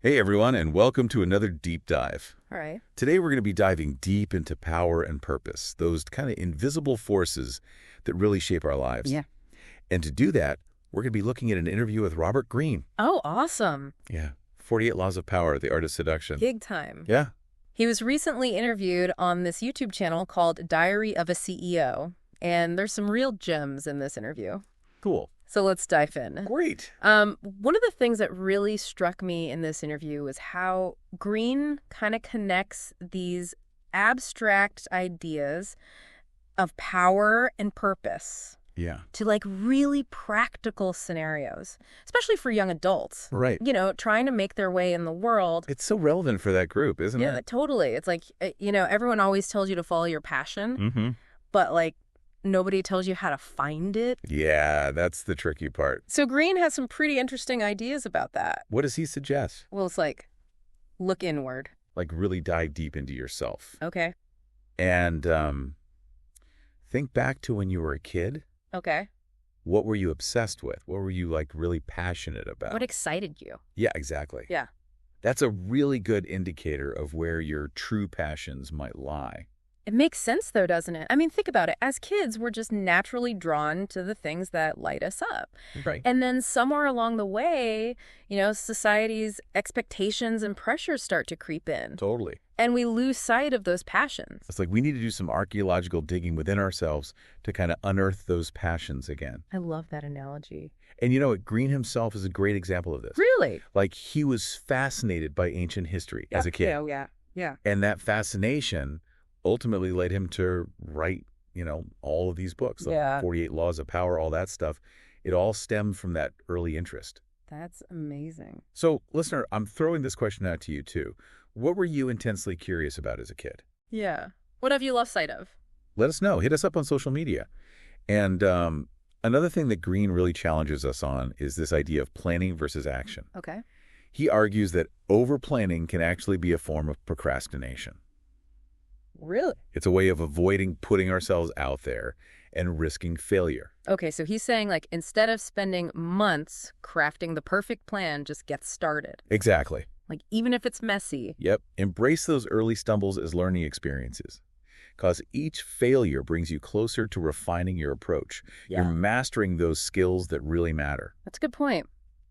Hey everyone, and welcome to another deep dive. All right. Today we're going to be diving deep into power and purpose, those kind of invisible forces that really shape our lives. Yeah. And to do that, we're going to be looking at an interview with Robert Greene. Oh, awesome. Yeah, 48 Laws of Power, The Art of Seduction. Gig time. Yeah. He was recently interviewed on this YouTube channel called Diary of a CEO, and there's some real gems in this interview. Cool. So let's dive in. Great. One of the things that really struck me in this interview was how Greene kind of connects these abstract ideas of power and purpose Yeah. to like really practical scenarios, especially for young adults. Right. You know, trying to make their way in the world. It's so relevant for that group, isn't Yeah, it? totally. It's like, everyone always tells you to follow your passion, Mm-hmm. but like nobody tells you how to find it. Yeah, that's the tricky part. So Greene has some pretty interesting ideas about that. What does he suggest? Well, it's like, look inward. Like really dive deep into yourself. Okay. And think back to when you were a kid. Okay. What were you obsessed with? What were you like really passionate about? What excited you? Yeah, exactly. Yeah. That's a really good indicator of where your true passions might lie. It makes sense, though, doesn't it? I mean, think about it. As kids, we're just naturally drawn to the things that light us up. Right. And then somewhere along the way, society's expectations and pressures start to creep in. Totally. And we lose sight of those passions. It's like we need to do some archaeological digging within ourselves to kind of unearth those passions again. I love that analogy. And you know what? Greene himself is a great example of this. Really? Like he was fascinated by ancient history as a kid. Yeah. And that fascination ultimately led him to write, all of these books, like Yeah. 48 Laws of Power, all that stuff. It all stemmed from that early interest. That's amazing. So, listener, I'm throwing this question out to you, too. What were you intensely curious about as a kid? Yeah. What have you lost sight of? Let us know. Hit us up on social media. And another thing that Greene really challenges us on is this idea of planning versus action. Okay. He argues that over-planning can actually be a form of procrastination. Really? It's a way of avoiding putting ourselves out there and risking failure. Okay, so he's saying, like, instead of spending months crafting the perfect plan, just get started. Exactly. Like, even if it's messy. Yep. Embrace those early stumbles as learning experiences, because each failure brings you closer to refining your approach. Yeah. You're mastering those skills that really matter. That's a good point.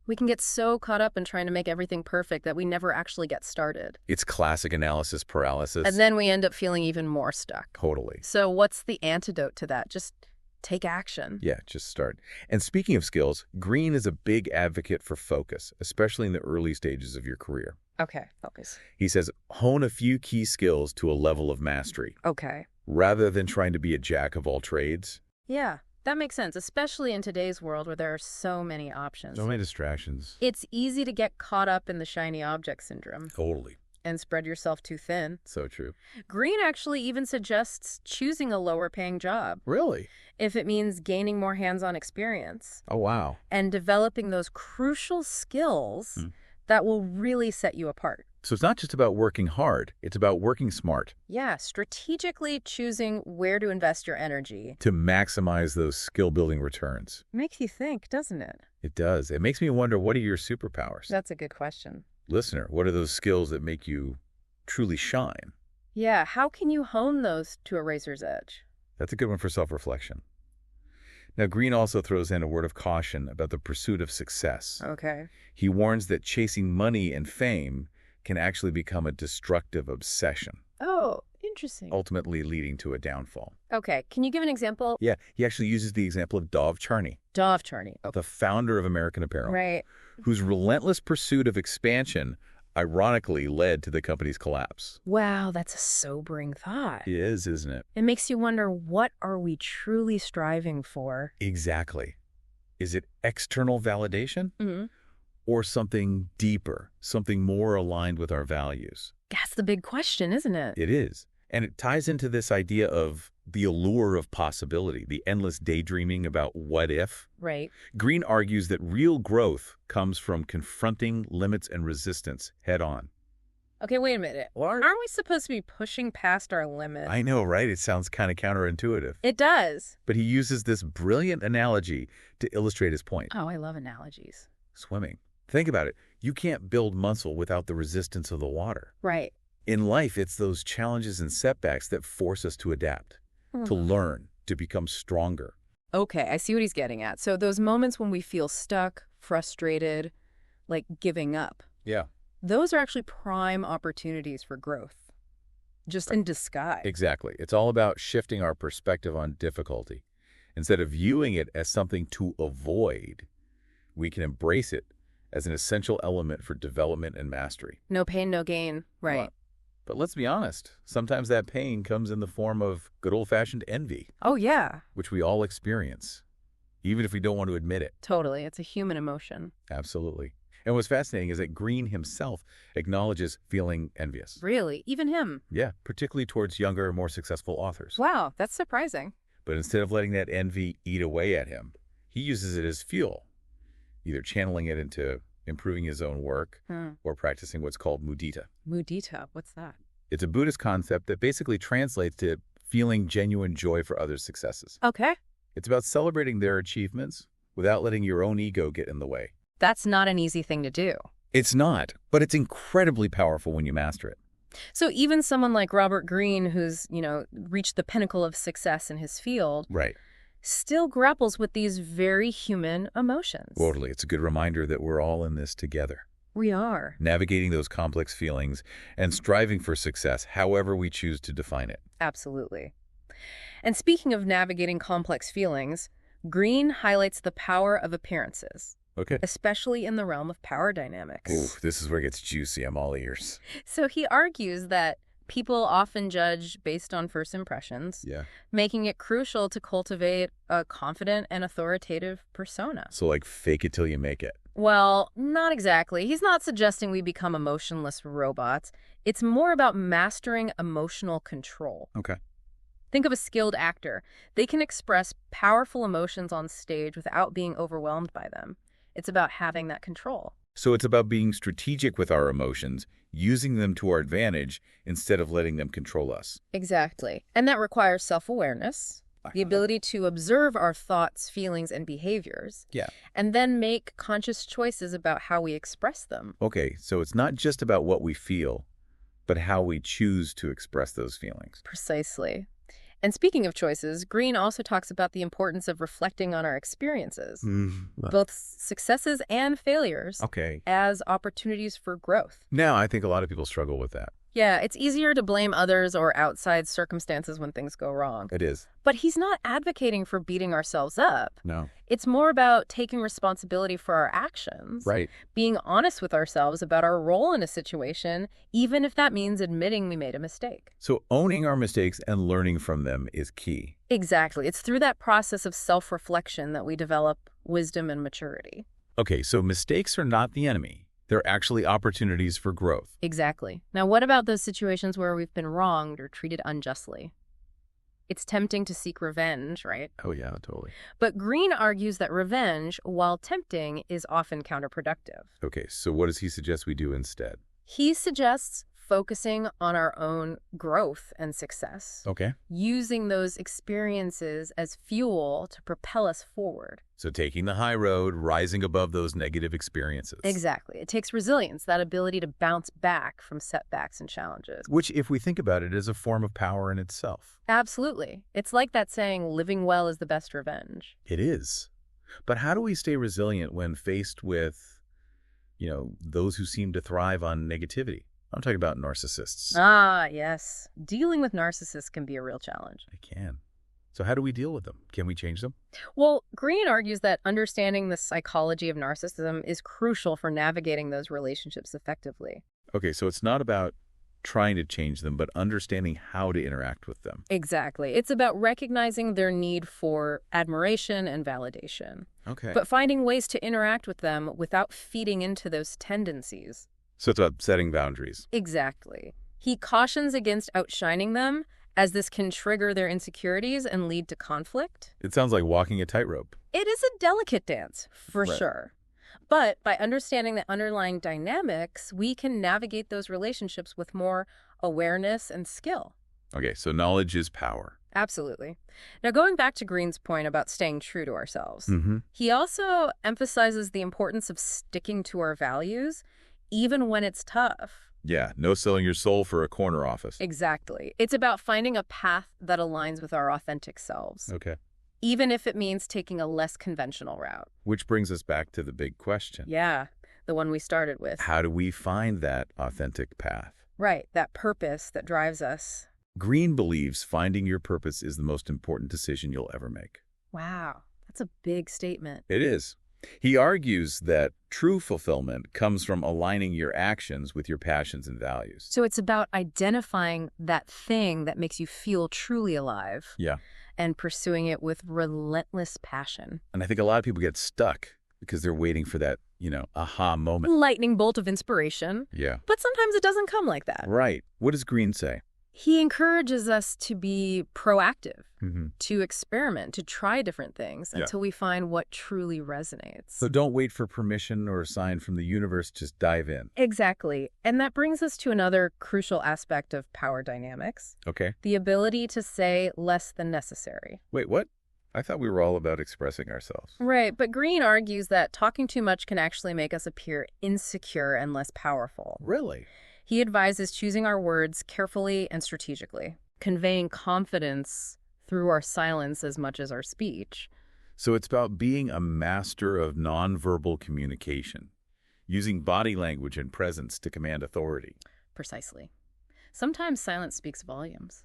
We can get so caught up in trying to make everything perfect that we never actually get started. It's classic analysis paralysis. And then we end up feeling even more stuck. Totally. So what's the antidote to that? Just take action. Yeah, just start. And speaking of skills, Greene is a big advocate for focus, especially in the early stages of your career. Okay, focus. He says, hone a few key skills to a level of mastery, Okay. rather than trying to be a jack of all trades. Yeah, that makes sense, especially in today's world where there are so many options. So many distractions. It's easy to get caught up in the shiny object syndrome Totally. and spread yourself too thin. So true. Greene actually even suggests choosing a lower-paying job Really? if it means gaining more hands-on experience Oh, wow. and developing those crucial skills that will really set you apart. So it's not just about working hard. It's about working smart Yeah, strategically choosing where to invest your energy. to maximize those skill-building returns. Makes you think, doesn't it? It does. It makes me wonder, what are your superpowers? That's a good question. Listener, what are those skills that make you truly shine? Yeah, how can you hone those to a razor's edge? That's a good one for self-reflection. Now, Greene also throws in a word of caution about the pursuit of success. Okay. He warns that chasing money and fame can actually become a destructive obsession, Oh, interesting. ultimately leading to a downfall. Okay, can you give an example? Yeah, he actually uses the example of Dov Charney, Dove Charney. the founder of American Apparel, Right. whose relentless pursuit of expansion ironically led to the company's collapse. Wow, that's a sobering thought. It is, isn't it? It makes you wonder, what are we truly striving for? Exactly. Is it external validation Mm-hmm. or something deeper, something more aligned with our values? That's the big question, isn't it? It is. And it ties into this idea of the allure of possibility, the endless daydreaming about what if. Right. Greene argues that real growth comes from confronting limits and resistance head on. Okay, wait a minute. Aren't we supposed to be pushing past our limit? I know, right? It sounds kind of counterintuitive. It does. But he uses this brilliant analogy to illustrate his point. Oh, I love analogies. Swimming. Think about it. You can't build muscle without the resistance of the water. Right. In life, it's those challenges and setbacks that force us to adapt, to learn, to become stronger. Okay, I see what he's getting at. So those moments when we feel stuck, frustrated, like giving up, Yeah. those are actually prime opportunities for growth, just in disguise. Exactly. It's all about shifting our perspective on difficulty. Instead of viewing it as something to avoid, we can embrace it as an essential element for development and mastery. No pain, no gain. Right. But let's be honest, sometimes that pain comes in the form of good old-fashioned envy, Oh, yeah, which we all experience, even if we don't want to admit it. totally. It's a human emotion. Absolutely. And what's fascinating is that Greene himself acknowledges feeling envious. Really? Even him? Yeah, particularly towards younger, more successful authors. Wow, that's surprising. But instead of letting that envy eat away at him, he uses it as fuel, either channeling it into improving his own work or practicing what's called mudita. Mudita, what's that? It's a Buddhist concept that basically translates to feeling genuine joy for others' successes. Okay. It's about celebrating their achievements without letting your own ego get in the way. That's not an easy thing to do. It's not, but it's incredibly powerful when you master it. So even someone like Robert Greene, who's, reached the pinnacle of success in his field, Right. still grapples with these very human emotions. Totally. It's a good reminder that we're all in this together, We are. navigating those complex feelings and striving for success, however we choose to define it. Absolutely. And speaking of navigating complex feelings, Greene highlights the power of appearances, Okay. especially in the realm of power dynamics. Ooh, this is where it gets juicy. I'm all ears. So he argues that people often judge based on first impressions, Yeah. making it crucial to cultivate a confident and authoritative persona. So like fake it till you make it. Well, not exactly. He's not suggesting we become emotionless robots. It's more about mastering emotional control. Okay. Think of a skilled actor. They can express powerful emotions on stage without being overwhelmed by them. It's about having that control. So it's about being strategic with our emotions, using them to our advantage instead of letting them control us. Exactly. And that requires self-awareness, the ability to observe our thoughts, feelings, and behaviors, Yeah. and then make conscious choices about how we express them. Okay, so it's not just about what we feel, but how we choose to express those feelings. Precisely. And speaking of choices, Greene also talks about the importance of reflecting on our experiences, both successes and failures, Okay. as opportunities for growth. Now, I think a lot of people struggle with that. Yeah, it's easier to blame others or outside circumstances when things go wrong. It is. But he's not advocating for beating ourselves up. No. It's more about taking responsibility for our actions, Right. being honest with ourselves about our role in a situation, even if that means admitting we made a mistake. So owning our mistakes and learning from them is key. Exactly. It's through that process of self-reflection that we develop wisdom and maturity. Okay, so mistakes are not the enemy. They're actually opportunities for growth. Exactly. Now, what about those situations where we've been wronged or treated unjustly? It's tempting to seek revenge, right? Oh, yeah, totally. But Greene argues that revenge, while tempting, is often counterproductive. Okay, so what does he suggest we do instead? He suggests focusing on our own growth and success, Okay. using those experiences as fuel to propel us forward. So taking the high road, rising above those negative experiences. Exactly. It takes resilience, that ability to bounce back from setbacks and challenges. Which, if we think about it, is a form of power in itself. Absolutely. It's like that saying, living well is the best revenge. It is. But how do we stay resilient when faced with, those who seem to thrive on negativity? I'm talking about narcissists. Ah, yes. Dealing with narcissists can be a real challenge. I can. So how do we deal with them? Can we change them? Well, Greene argues that understanding the psychology of narcissism is crucial for navigating those relationships effectively. Okay, so it's not about trying to change them, but understanding how to interact with them. Exactly. It's about recognizing their need for admiration and validation, Okay. but finding ways to interact with them without feeding into those tendencies. So it's about setting boundaries. Exactly. He cautions against outshining them, as this can trigger their insecurities and lead to conflict. It sounds like walking a tightrope. It is a delicate dance, for Right. sure. But by understanding the underlying dynamics, we can navigate those relationships with more awareness and skill. Okay, so knowledge is power. Absolutely. Now, going back to Greene's point about staying true to ourselves, Mm-hmm. he also emphasizes the importance of sticking to our values, even when it's tough. Yeah, no selling your soul for a corner office. Exactly. It's about finding a path that aligns with our authentic selves, Okay. even if it means taking a less conventional route. Which brings us back to the big question. Yeah, the one we started with. How do we find that authentic path? Right, that purpose that drives us. Greene believes finding your purpose is the most important decision you'll ever make. Wow, that's a big statement. It is. He argues that true fulfillment comes from aligning your actions with your passions and values. So it's about identifying that thing that makes you feel truly alive. Yeah. And pursuing it with relentless passion. And I think a lot of people get stuck because they're waiting for that, aha moment. Lightning bolt of inspiration. Yeah. But sometimes it doesn't come like that. Right. What does Greene say? He encourages us to be proactive, Mm-hmm. to experiment, to try different things Yeah. until we find what truly resonates. So don't wait for permission or a sign from the universe, just dive in. Exactly. And that brings us to another crucial aspect of power dynamics, Okay. the ability to say less than necessary. Wait, what? I thought we were all about expressing ourselves. Right, but Greene argues that talking too much can actually make us appear insecure and less powerful. Really? He advises choosing our words carefully and strategically, conveying confidence through our silence as much as our speech. So it's about being a master of nonverbal communication, using body language and presence to command authority. Precisely. Sometimes silence speaks volumes.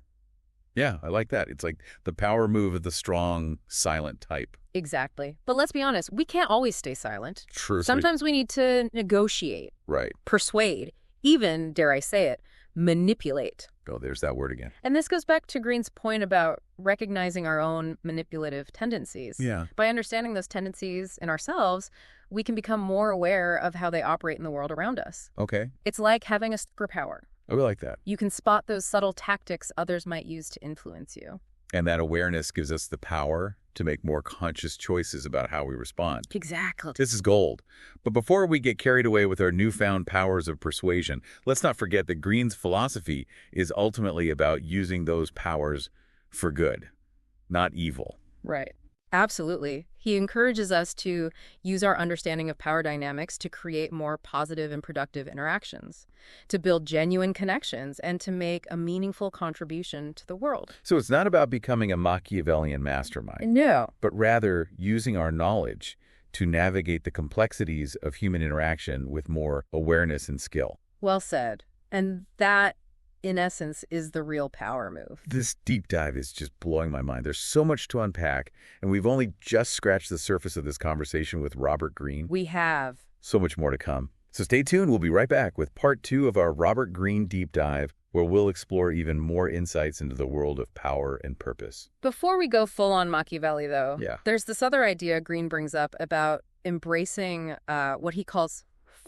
Yeah, I like that. It's like the power move of the strong, silent type. Exactly. But let's be honest, we can't always stay silent. True. Sometimes we need to negotiate, Right. persuade, even, dare I say it, manipulate. Oh, there's that word again. And this goes back to Greene's point about recognizing our own manipulative tendencies. Yeah. By understanding those tendencies in ourselves, we can become more aware of how they operate in the world around us. Okay. It's like having a superpower. I like that. You can spot those subtle tactics others might use to influence you. And that awareness gives us the power to make more conscious choices about how we respond. Exactly. This is gold. But before we get carried away with our newfound powers of persuasion, let's not forget that Greene's philosophy is ultimately about using those powers for good, not evil. Right. Absolutely. He encourages us to use our understanding of power dynamics to create more positive and productive interactions, to build genuine connections, and to make a meaningful contribution to the world. So it's not about becoming a Machiavellian mastermind, No. but rather using our knowledge to navigate the complexities of human interaction with more awareness and skill. Well said. And that, in essence, is the real power move. This deep dive is just blowing my mind. There's so much to unpack, and we've only just scratched the surface of this conversation with Robert Greene. We have. So much more to come. So stay tuned. We'll be right back with part 2 of our Robert Greene deep dive, where we'll explore even more insights into the world of power and purpose. Before we go full on Machiavelli, though, Yeah. there's this other idea Greene brings up about embracing what he calls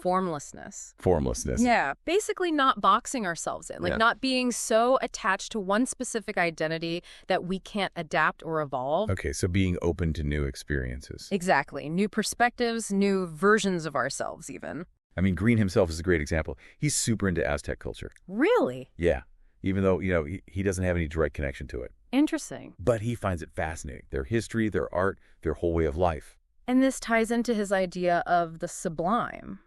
formlessness. Formlessness. Yeah, basically not boxing ourselves in, Yeah. not being so attached to one specific identity that we can't adapt or evolve. Okay, so being open to new experiences. Exactly. New perspectives, new versions of ourselves even. I mean, Greene himself is a great example. He's super into Aztec culture. Really? Yeah, even though, he doesn't have any direct connection to it. Interesting. But he finds it fascinating. Their history, their art, their whole way of life. And this ties into his idea of the sublime.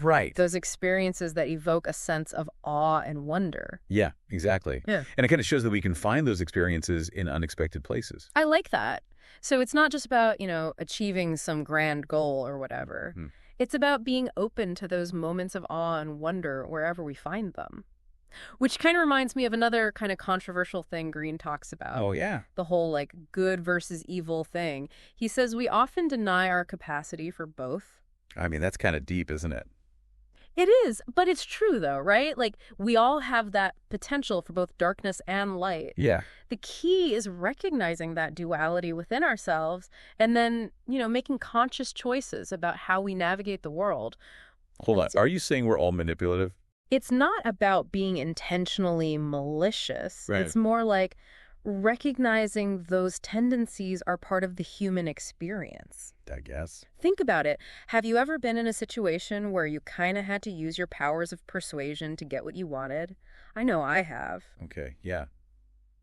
Right. Those experiences that evoke a sense of awe and wonder. Yeah, exactly. Yeah. And it kind of shows that we can find those experiences in unexpected places. I like that. So it's not just about, achieving some grand goal or whatever. Hmm. It's about being open to those moments of awe and wonder wherever we find them. Which kind of reminds me of another kind of controversial thing Greene talks about. Oh, yeah. The whole good versus evil thing. He says we often deny our capacity for both. I mean, that's kind of deep, isn't it? It is, but it's true though, right? We all have that potential for both darkness and light. Yeah. The key is recognizing that duality within ourselves and then, making conscious choices about how we navigate the world. Hold on. Are you saying we're all manipulative? It's not about being intentionally malicious. Right. It's more like recognizing those tendencies are part of the human experience. I guess. Think about it. Have you ever been in a situation where you kind of had to use your powers of persuasion to get what you wanted? I know I have. Okay. Yeah.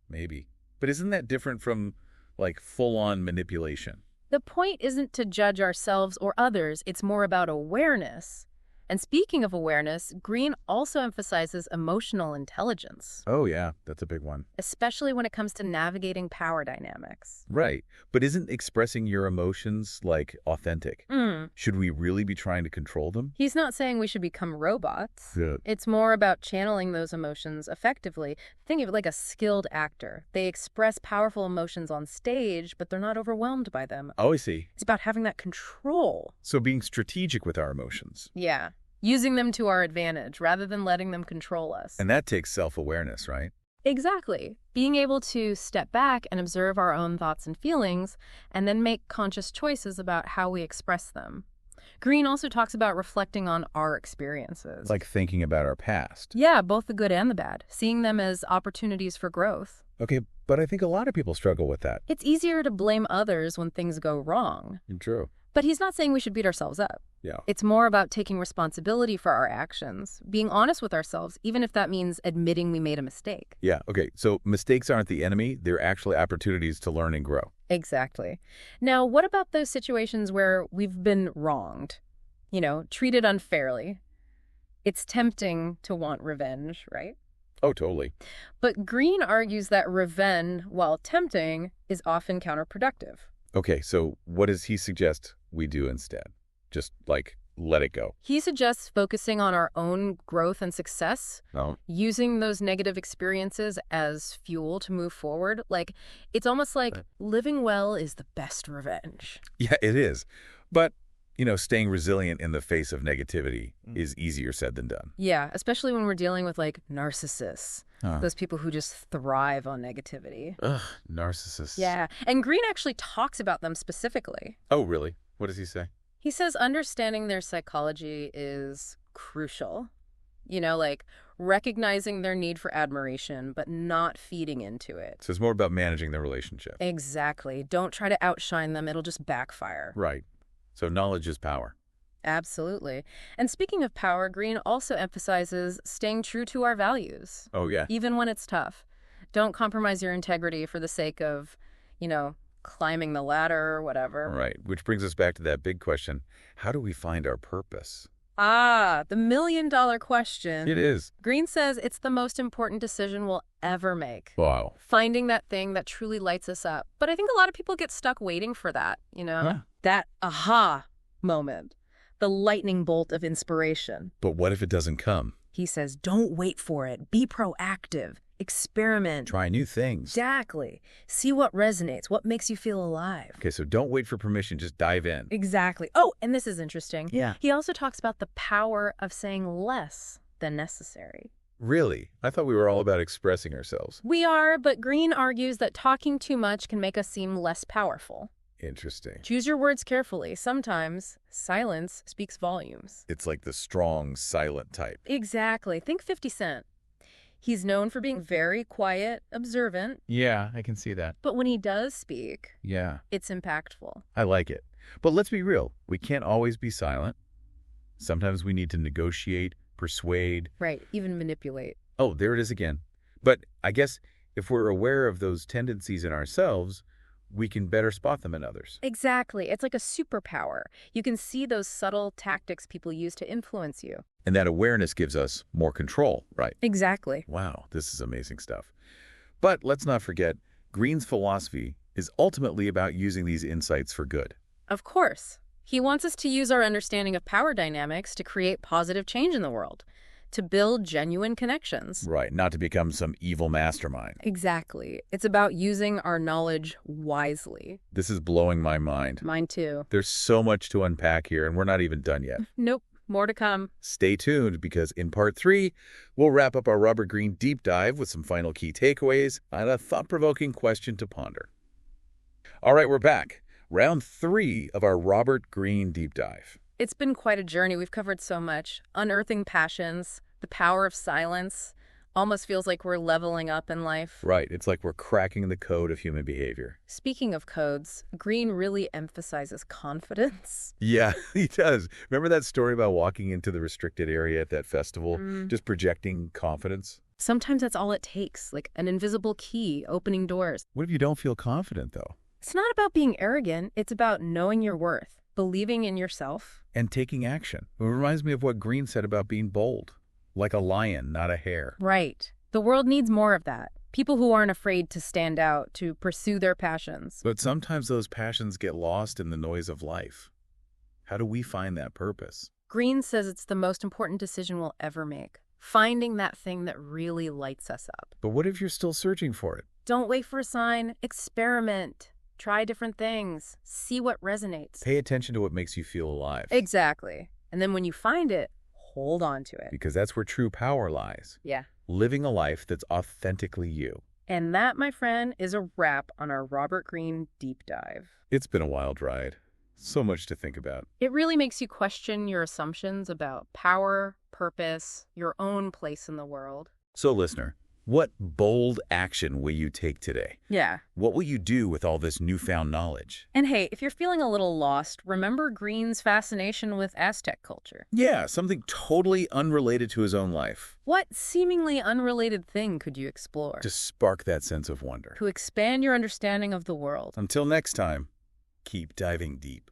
Maybe. But isn't that different from, like, full-on manipulation? The point isn't to judge ourselves or others, it's more about awareness. And speaking of awareness, Greene also emphasizes emotional intelligence, Oh, yeah, that's a big one. especially when it comes to navigating power dynamics. Right. But isn't expressing your emotions, like, authentic? Should we really be trying to control them? He's not saying we should become robots. Yeah. It's more about channeling those emotions effectively. Think of it like a skilled actor. They express powerful emotions on stage, but they're not overwhelmed by them. Oh, I see. It's about having that control. So being strategic with our emotions. Yeah. Using them to our advantage rather than letting them control us. And that takes self-awareness, right? Exactly. Being able to step back and observe our own thoughts and feelings, and then make conscious choices about how we express them. Greene also talks about reflecting on our experiences. Like thinking about our past. Yeah, both the good and the bad, seeing them as opportunities for growth. Okay, but I think a lot of people struggle with that. It's easier to blame others when things go wrong. True. But he's not saying we should beat ourselves up. Yeah. It's more about taking responsibility for our actions, being honest with ourselves, even if that means admitting we made a mistake. Yeah, okay. So mistakes aren't the enemy. They're actually opportunities to learn and grow. Exactly. Now, what about those situations where we've been wronged? Treated unfairly? It's tempting to want revenge, right? Oh, totally. But Greene argues that revenge, while tempting, is often counterproductive. Okay, so what does he suggest we do instead? Just, like, let it go. He suggests focusing on our own growth and success, No. using those negative experiences as fuel to move forward. Like, it's almost like living well is the best revenge. Yeah, it is. But, staying resilient in the face of negativity is easier said than done. Yeah, especially when we're dealing with, like, narcissists. Those people who just thrive on negativity. Ugh, narcissists. Yeah, and Greene actually talks about them specifically. Oh, really? What does he say? He says understanding their psychology is crucial. Like recognizing their need for admiration, but not feeding into it. So it's more about managing the relationship. Exactly. Don't try to outshine them. It'll just backfire. Right. So knowledge is power. Absolutely. And speaking of power, Greene also emphasizes staying true to our values. Oh, yeah. Even when it's tough. Don't compromise your integrity for the sake of, climbing the ladder or whatever. Right. Which brings us back to that big question. How do we find our purpose? Ah, the million-dollar question. It is. Greene says it's the most important decision we'll ever make. Wow. Finding that thing that truly lights us up. But I think a lot of people get stuck waiting for that, That aha moment. The lightning bolt of inspiration. But what if it doesn't come? He says, don't wait for it. Be proactive. Experiment. Try new things. Exactly. See what resonates, what makes you feel alive. Okay, so don't wait for permission. Just dive in. Exactly. Oh, and this is interesting. Yeah. He also talks about the power of saying less than necessary. Really? I thought we were all about expressing ourselves. We are, but Greene argues that talking too much can make us seem less powerful. Interesting. Choose your words carefully. Sometimes silence speaks volumes. It's like the strong, silent type. Exactly. Think 50 Cent. He's known for being very quiet, observant, Yeah, I can see that. but when he does speak, Yeah, it's impactful. I like it. But let's be real. We can't always be silent. Sometimes we need to negotiate, persuade. Right, even manipulate. Oh, there it is again. But I guess if we're aware of those tendencies in ourselves, we can better spot them in others. Exactly. It's like a superpower. You can see those subtle tactics people use to influence you. And that awareness gives us more control, right? Exactly. Wow, this is amazing stuff. But let's not forget, Greene's philosophy is ultimately about using these insights for good. Of course. He wants us to use our understanding of power dynamics to create positive change in the world, to build genuine connections. Right, not to become some evil mastermind. Exactly. It's about using our knowledge wisely. This is blowing my mind. Mine too. There's so much to unpack here, and we're not even done yet. Nope. More to come. Stay tuned, because in part 3, we'll wrap up our Robert Greene deep dive with some final key takeaways and a thought-provoking question to ponder. All right, we're back. Round 3 of our Robert Greene deep dive. It's been quite a journey. We've covered so much. Unearthing passions, the power of silence. Almost feels like we're leveling up in life. Right, it's like we're cracking the code of human behavior. Speaking of codes, Greene really emphasizes confidence. Yeah, he does. Remember that story about walking into the restricted area at that festival, just projecting confidence? Sometimes that's all it takes, like an invisible key opening doors. What if you don't feel confident, though? It's not about being arrogant. It's about knowing your worth, believing in yourself. And taking action. It reminds me of what Greene said about being bold. Like a lion, not a hare. Right. The world needs more of that. People who aren't afraid to stand out, to pursue their passions. But sometimes those passions get lost in the noise of life. How do we find that purpose? Greene says it's the most important decision we'll ever make. Finding that thing that really lights us up. But what if you're still searching for it? Don't wait for a sign. Experiment. Try different things. See what resonates. Pay attention to what makes you feel alive. Exactly. And then when you find it, hold on to it. Because that's where true power lies. Yeah. Living a life that's authentically you. And that, my friend, is a wrap on our Robert Greene deep dive. It's been a wild ride. So much to think about. It really makes you question your assumptions about power, purpose, your own place in the world. So, listener, what bold action will you take today? Yeah. What will you do with all this newfound knowledge? And hey, if you're feeling a little lost, remember Greene's fascination with Aztec culture. Yeah, something totally unrelated to his own life. What seemingly unrelated thing could you explore? To spark that sense of wonder. To expand your understanding of the world. Until next time, keep diving deep.